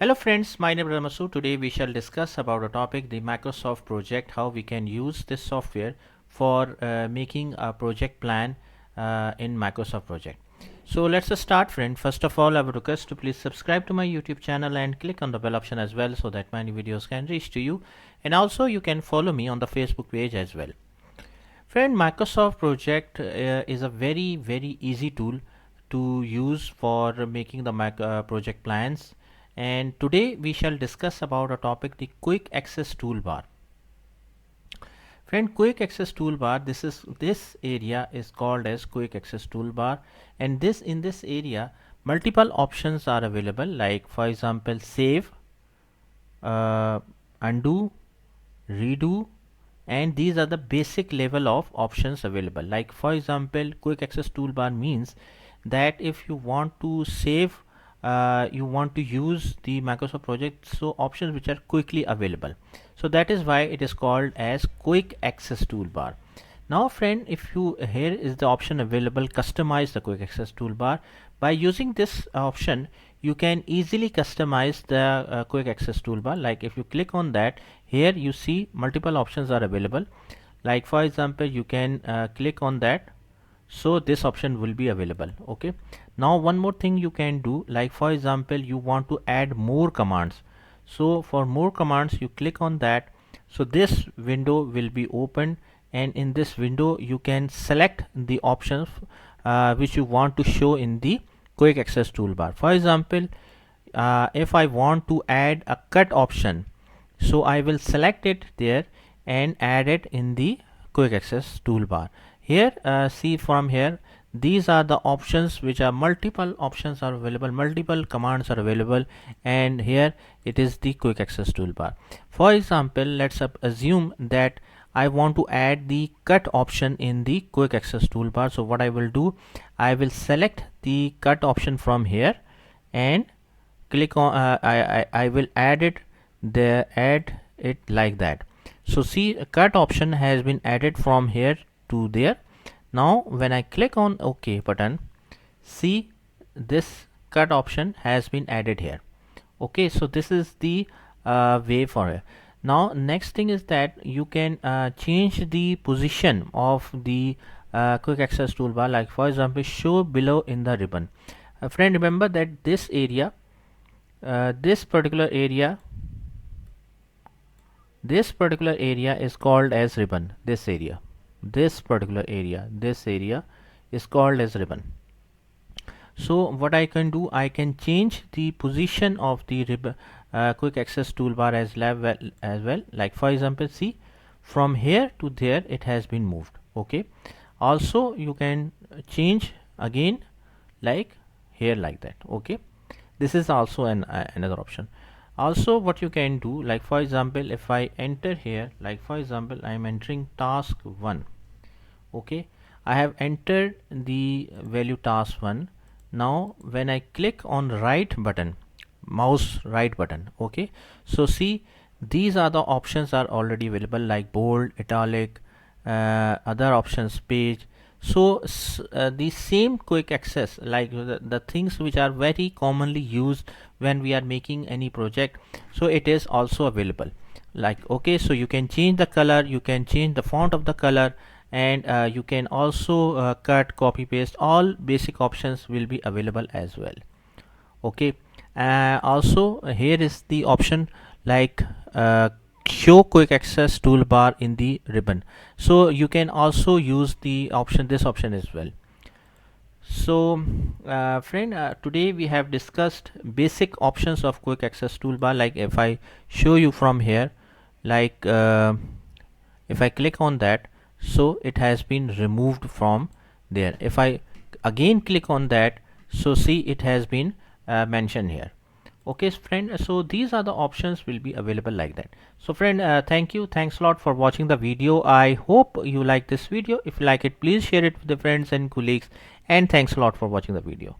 Hello friends, my name is Ramasu. Today we shall discuss about a topic, the Microsoft project, how we can use this software for making a project plan in Microsoft project. So let's start friend. First of all, I would request to please subscribe to my YouTube channel and click on the bell option as well so that my new videos can reach to you. And also you can follow me on the Facebook page as well. Friend, Microsoft project is a very easy tool to use for making the project plans, and today we shall discuss about a topic, the quick access toolbar. Friend, quick access toolbar, this area is called as quick access toolbar, and in this area multiple options are available, like for example save, undo, redo, and these are the basic level of options available. Like for example, quick access toolbar means that if you want to save, you want to use the Microsoft project, so options which are quickly available, so that is why it is called as quick access toolbar. Now friend, if you, here is the option available, customize the quick access toolbar. By using this option you can easily customize the quick access toolbar. Like if you click on that, here you see multiple options are available. Like for example, you can click on that, so this option will be available. Okay, now one more thing you can do, like for example you want to add more commands, so for more commands you click on that, so this window will be opened, and in this window you can select the options which you want to show in the quick access toolbar. For example, if I want to add a cut option, so I will select it there and add it in the quick access toolbar. Here see, from here these are the options which are multiple options are available, multiple commands are available, and here it is the quick access toolbar. For example, let's assume that I want to add the cut option in the quick access toolbar. So what I will do, I will select the cut option from here and click on I will add it there, add it like that. So see, a cut option has been added from here to there. Now when I click on OK button, see, this cut option has been added here. Okay, so this is the way for it. Now next thing is that you can change the position of the quick access toolbar. Like for example, show below in the ribbon. Friend, remember that this area, this particular area is called as ribbon. This particular area is called as ribbon. So what I can do, I can change the position of the ribbon quick access toolbar as well. Like for example, see, from here to there it has been moved. Okay, also you can change again, like here, like that. Okay, this is also another option. Also what you can do, like for example, if I enter here, like for example I am entering task 1. Okay, I have entered the value task 1. Now when I click on right button, mouse right button, okay, so see, these are the options are already available, like bold, italic, other options, page. So the same quick access, like the things which are very commonly used when we are making any project, so it is also available. Like okay, so you can change the color, you can change the font of the color, and you can also cut, copy, paste. All basic options will be available as well. Okay, also here is the option, like show quick access toolbar in the ribbon, so you can also use the option, this option as well. So friend, today we have discussed basic options of quick access toolbar. Like if I show you from here, like if I click on that, so it has been removed from there. If I again click on that, so see, it has been mentioned here. Okay friend, so these are the options will be available like that. So friend, thanks a lot for watching the video. I hope you like this video. If you like it, please share it with the friends and colleagues, and thanks a lot for watching the video.